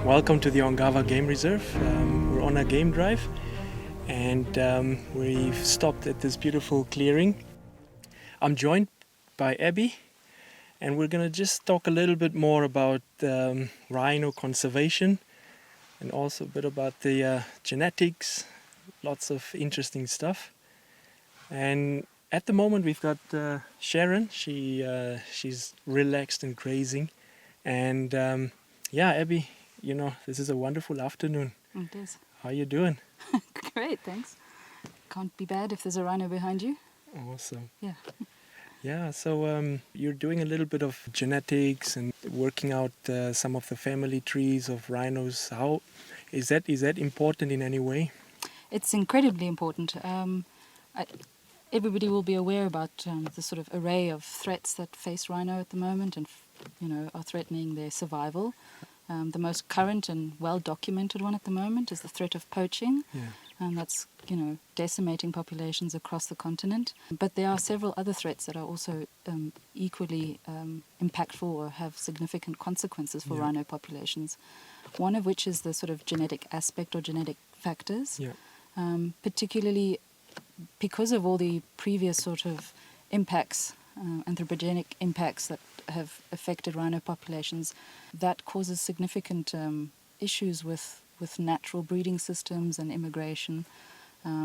Welcome to the Ongava Game Reserve. We're on a game drive and we've stopped at this beautiful clearing. I'm joined by Abby and we're going to just talk a little bit more about rhino conservation and also a bit about the genetics, lots of interesting stuff. And at the moment we've got Sharon. She's relaxed and grazing. And Abby, you know, this is a wonderful afternoon. It is. How are you doing? Great, thanks. Can't be bad if there's a rhino behind you. Awesome. Yeah. Yeah, so you're doing a little bit of genetics and working out some of the family trees of rhinos. How is that important in any way? It's incredibly important. Everybody will be aware about the sort of array of threats that face rhino at the moment and, are threatening their survival. The most current and well-documented one at the moment is the threat of poaching. Yeah. And that's, decimating populations across the continent. But there are several other threats that are also equally impactful or have significant consequences for rhino populations. One of which is the sort of genetic aspect or genetic factors, particularly because of all the previous sort of impacts, anthropogenic impacts that have affected rhino populations. That causes significant issues with natural breeding systems and immigration.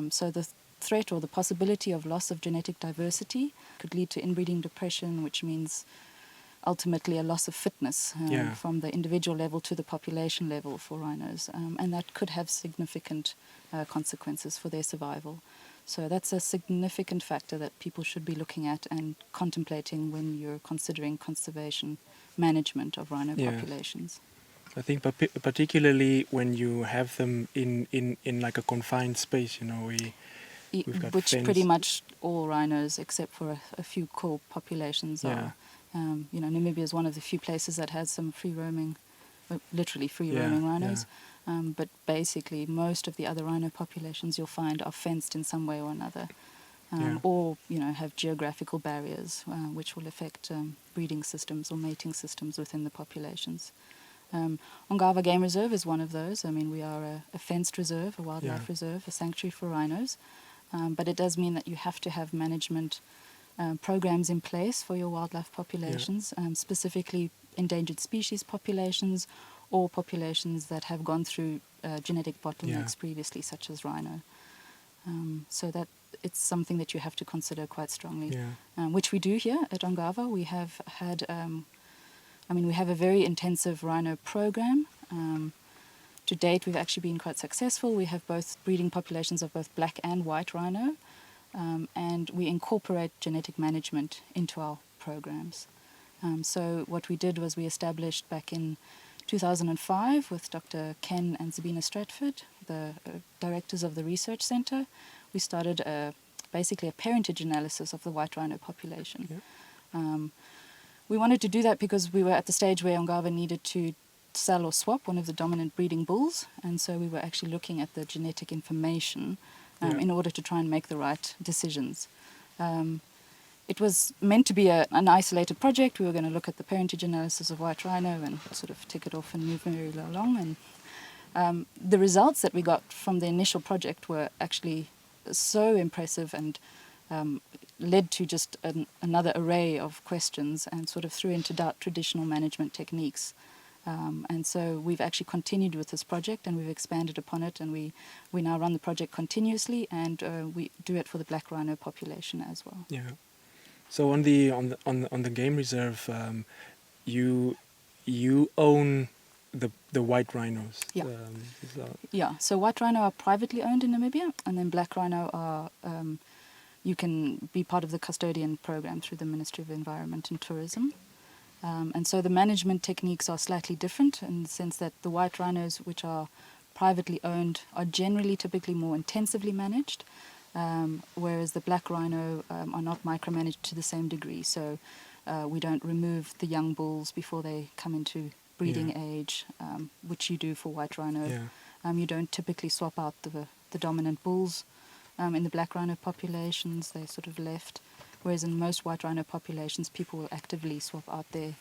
So the threat or the possibility of loss of genetic diversity could lead to inbreeding depression, which means ultimately a loss of fitness from the individual level to the population level for rhinos. And that could have significant consequences for their survival. So that's a significant factor that people should be looking at and contemplating when you're considering conservation management of rhino populations. I think particularly when you have them in like a confined space, we've got which fence. Pretty much all rhinos, except for a few core populations, are. Namibia is one of the few places that has some free roaming, literally free roaming rhinos. But basically, most of the other rhino populations you'll find are fenced in some way or another, or have geographical barriers which will affect breeding systems or mating systems within the populations. Ongava Game Reserve is one of those. I mean, we are a fenced reserve, a wildlife reserve, a sanctuary for rhinos, but it does mean that you have to have management programs in place for your wildlife populations, specifically endangered species populations or populations that have gone through genetic bottlenecks previously, such as rhino. So that it's something that you have to consider quite strongly, which we do here at Ongava. We have had, we have a very intensive rhino program. To date, we've actually been quite successful. We have both breeding populations of both black and white rhino, and we incorporate genetic management into our programs. So what we did was we established back in 2005 with Dr. Ken and Sabina Stratford, the directors of the research center. We started basically a parentage analysis of the white rhino population. We wanted to do that because we were at the stage where Ongava needed to sell or swap one of the dominant breeding bulls, and so we were actually looking at the genetic information in order to try and make the right decisions. It was meant to be an isolated project. We were going to look at the parentage analysis of white rhino and sort of tick it off and move very along. And the results that we got from the initial project were actually so impressive and led to just another array of questions and sort of threw into doubt traditional management techniques. And so we've actually continued with this project and we've expanded upon it, and we now run the project continuously, and we do it for the black rhino population as well. Yeah. So on the game reserve, you own the white rhinos. So white rhino are privately owned in Namibia, and then black rhino are you can be part of the custodian program through the Ministry of Environment and Tourism. And so the management techniques are slightly different in the sense that the white rhinos, which are privately owned, are generally typically more intensively managed, whereas the black rhino are not micromanaged to the same degree. So we don't remove the young bulls before they come into breeding age, which you do for white rhino. You don't typically swap out the dominant bulls. In the black rhino populations, they're sort of left, whereas in most white rhino populations, people will actively swap out their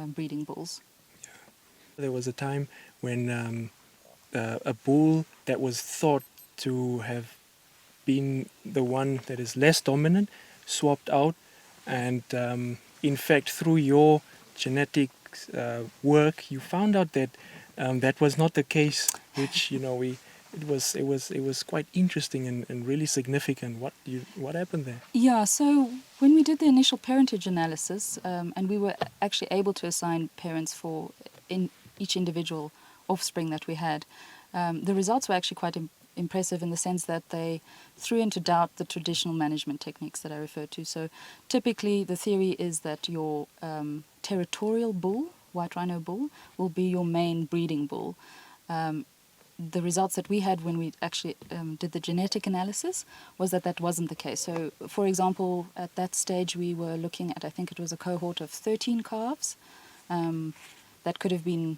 breeding bulls. There was a time when a bull that was thought to have been the one that is less dominant swapped out, and in fact through your genetic work you found out that that was not the case, which it was quite interesting and really significant. What happened there? Yeah, so when we did the initial parentage analysis, and we were actually able to assign parents for each individual offspring that we had, the results were actually quite impressive in the sense that they threw into doubt the traditional management techniques that I referred to. So typically the theory is that your territorial bull, white rhino bull, will be your main breeding bull. The results that we had when we actually did the genetic analysis was that that wasn't the case. So, for example, at that stage we were looking at, I think it was a cohort of 13 calves that could have been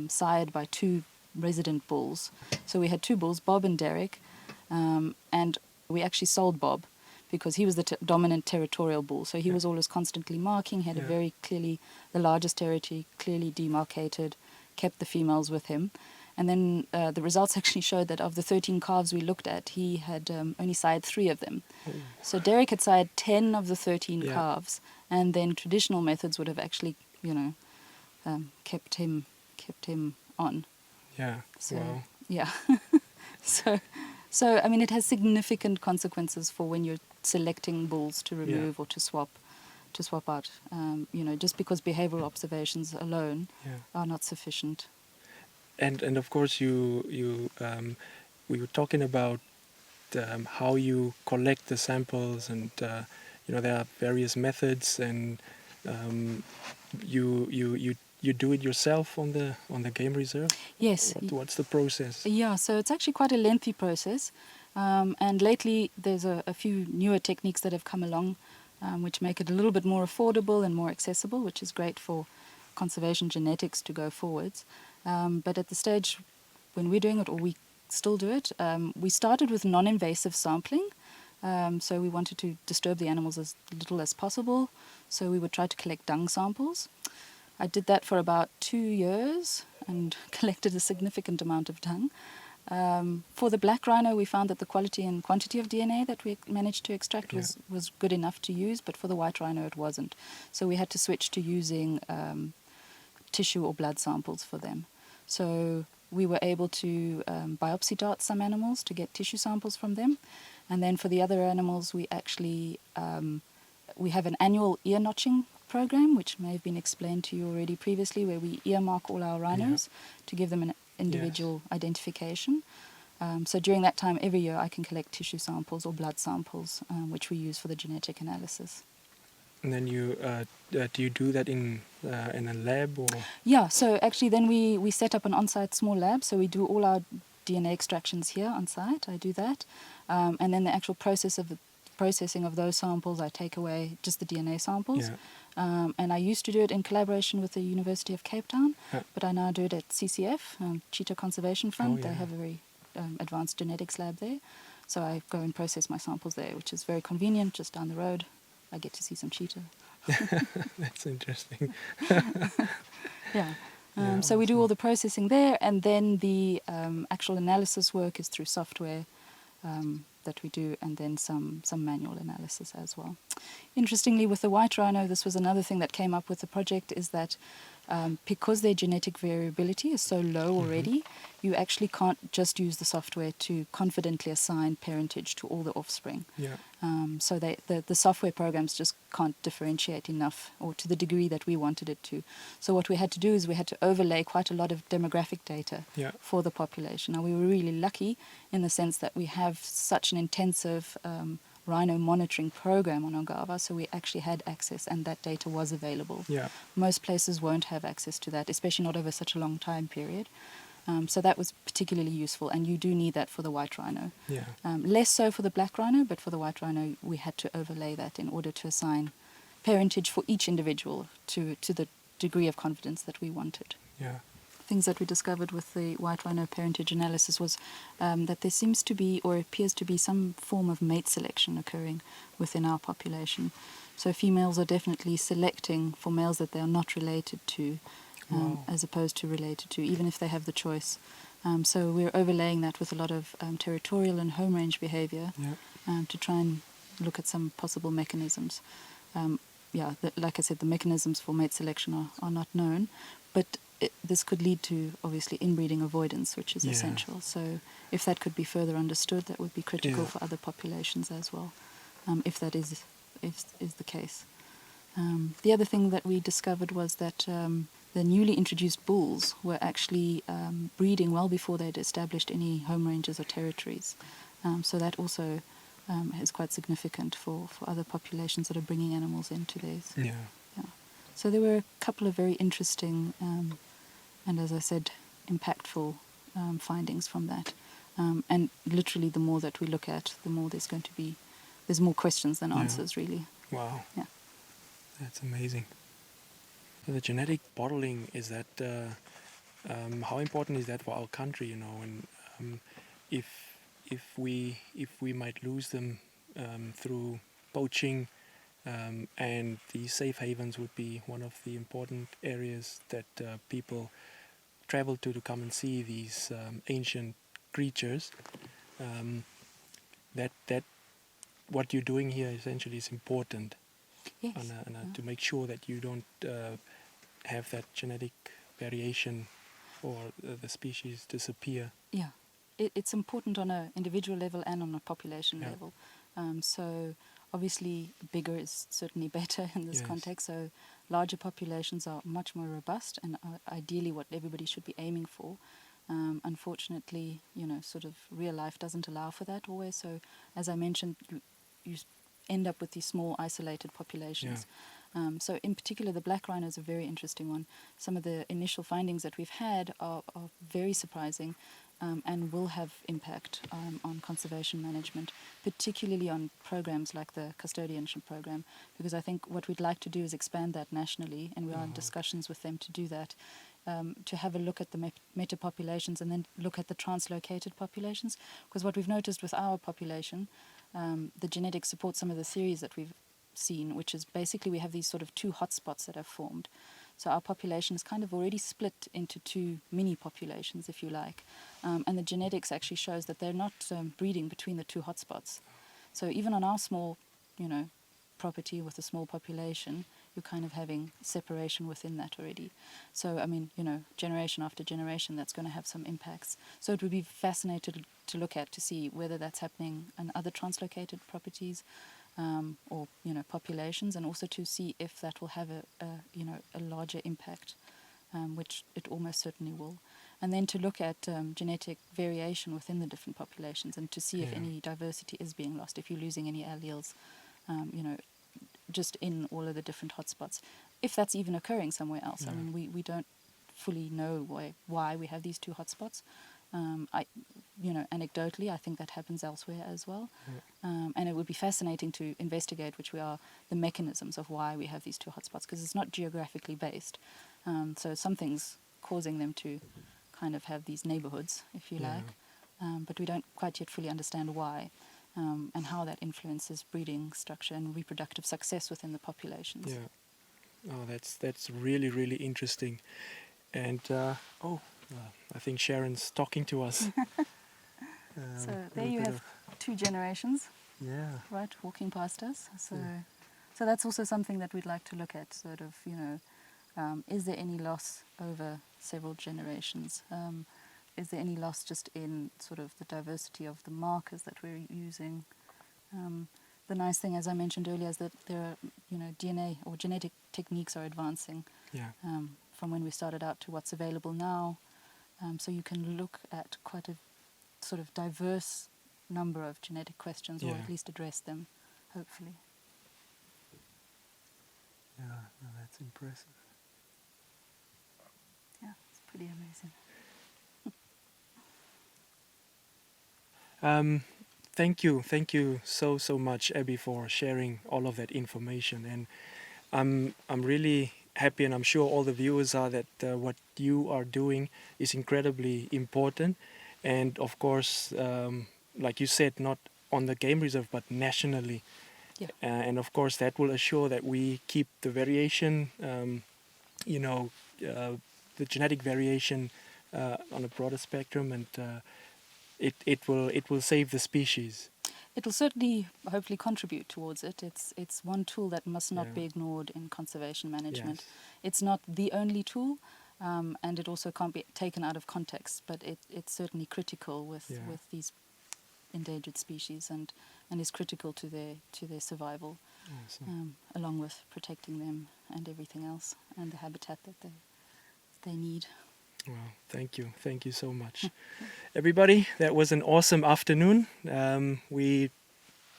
sired by 2 resident bulls. So we had 2 bulls, Bob and Derek, and we actually sold Bob because he was the dominant territorial bull. So he was always constantly marking, he had a very clearly, the largest territory, clearly demarcated, kept the females with him. And then the results actually showed that of the 13 calves we looked at, he had only sired 3 of them. So Derek had sired 10 of the 13 calves, and then traditional methods would have actually, kept him on. Yeah. So, wow. Yeah. so I mean, it has significant consequences for when you're selecting bulls to remove or to swap out. Just because behavioral observations alone are not sufficient. And of course we were talking about how you collect the samples, and there are various methods, and you do it yourself on the game reserve? Yes. What's the process? Yeah, so it's actually quite a lengthy process, and lately there's a few newer techniques that have come along which make it a little bit more affordable and more accessible, which is great for conservation genetics to go forwards. But at the stage when we're doing it, or we still do it, we started with non-invasive sampling. So we wanted to disturb the animals as little as possible. So we would try to collect dung samples. I did that for about 2 years and collected a significant amount of dung. For the black rhino, we found that the quality and quantity of DNA that we managed to extract was good enough to use, but for the white rhino it wasn't. So we had to switch to using tissue or blood samples for them. So we were able to biopsy dart some animals to get tissue samples from them. And then for the other animals, we actually we have an annual ear notching program, which may have been explained to you already previously, where we earmark all our rhinos to give them an individual identification. So during that time, every year, I can collect tissue samples or blood samples, which we use for the genetic analysis. And then you do you do that in a lab, or? Yeah, so actually then we set up an on-site small lab, so we do all our DNA extractions here on site. I do that, and then the actual processing of those samples, I take away just the DNA samples. And I used to do it in collaboration with the University of Cape Town, but I now do it at CCF, Cheetah Conservation Fund. They have a very advanced genetics lab there, so I go and process my samples there, which is very convenient, just down the road. I get to see some cheetah. That's interesting. So we do all the processing there, and then the actual analysis work is through software that we do, and then some manual analysis as well. Interestingly, with the white rhino, this was another thing that came up with the project, is that because their genetic variability is so low already, you actually can't just use the software to confidently assign parentage to all the offspring. So the software programs just can't differentiate enough, or to the degree that we wanted it to. So what we had to do is we had to overlay quite a lot of demographic data for the population. Now, we were really lucky in the sense that we have such an intensive rhino monitoring program on Ongava, so we actually had access, and that data was available. Most places won't have access to that, especially not over such a long time period. So that was particularly useful, and you do need that for the white rhino. Less so for the black rhino, but for the white rhino we had to overlay that in order to assign parentage for each individual to the degree of confidence that we wanted. Things that we discovered with the white rhino parentage analysis was that there seems to be, or appears to be, some form of mate selection occurring within our population. So females are definitely selecting for males that they are not related to, as opposed to related to, even if they have the choice. So we're overlaying that with a lot of territorial and home range behaviour to try and look at some possible mechanisms. Like I said, the mechanisms for mate selection are not known, but this could lead to, obviously, inbreeding avoidance, which is essential. So if that could be further understood, that would be critical for other populations as well, if that is the case. The other thing that we discovered was that the newly introduced bulls were actually breeding well before they'd established any home ranges or territories. So that also is quite significant for other populations that are bringing animals into theirs. Yeah. So there were a couple of very interesting and, as I said, impactful findings from that. And literally, the more that we look at, the more there's more questions than answers, really. Wow. Yeah. That's amazing. The genetic bottling, is that how important is that for our country? And if we might lose them through poaching, and the safe havens would be one of the important areas that people travel to come and see these ancient creatures. That what you're doing here essentially is important. Yes. To make sure that you don't have that genetic variation or the species disappear. Yeah, it's important on an individual level and on a population level. So obviously bigger is certainly better in this context. So larger populations are much more robust and are ideally what everybody should be aiming for. Unfortunately, sort of real life doesn't allow for that always. So as I mentioned, you end up with these small isolated populations. So in particular, the black rhino is a very interesting one. Some of the initial findings that we've had are very surprising and will have impact on conservation management, particularly on programs like the custodianship program, because I think what we'd like to do is expand that nationally, and we are in discussions with them to do that, to have a look at the meta populations and then look at the translocated populations, because what we've noticed with our population, the genetics support some of the theories that we've seen, which is basically we have these sort of two hotspots that have formed. So our population is kind of already split into two mini populations, if you like. And the genetics actually shows that they're not breeding between the two hotspots. So even on our small, property with a small population, you're kind of having separation within that already. So, I mean, generation after generation, that's going to have some impacts. So it would be fascinating to look at to see whether that's happening in other translocated properties, or populations, and also to see if that will have a larger impact, which it almost certainly will. And then to look at genetic variation within the different populations and to see if any diversity is being lost, if you're losing any alleles, just in all of the different hotspots, if that's even occurring somewhere else. I mean, we don't fully know why we have these two hotspots. Anecdotally, I think that happens elsewhere as well. And it would be fascinating to investigate, which we are, the mechanisms of why we have these two hotspots, because it's not geographically based. So something's causing them to kind of have these neighborhoods, if you like. But we don't quite yet fully understand why, and how that influences breeding structure and reproductive success within the populations. Yeah. Oh, that's really, really interesting. And I think Sharon's talking to us. So there you have two generations, right, walking past us. So that's also something that we'd like to look at, sort of, is there any loss over several generations? Is there any loss just in sort of the diversity of the markers that we're using? The nice thing, as I mentioned earlier, is that there are, DNA or genetic techniques are advancing from when we started out to what's available now. So you can look at quite a sort of diverse number of genetic questions, or at least address them, hopefully. Yeah, no, that's impressive. Yeah, it's pretty amazing. Thank you so much, Abby, for sharing all of that information. And I'm really happy, and I'm sure all the viewers are, that what you are doing is incredibly important. And of course, like you said, not on the game reserve, but nationally. Yeah. And of course, that will assure that we keep the variation, the genetic variation on a broader spectrum, and it will save the species. It will certainly, hopefully, contribute towards it. It's one tool that must not be ignored in conservation management. Yes. It's not the only tool, and it also can't be taken out of context. But it's certainly critical with these endangered species, and is critical to their survival, Awesome. along with protecting them and everything else, and the habitat that they need. Well, thank you so much, everybody. That was an awesome afternoon. We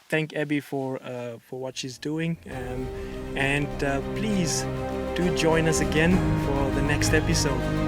thank Abby for what she's doing, and please do join us again for the next episode.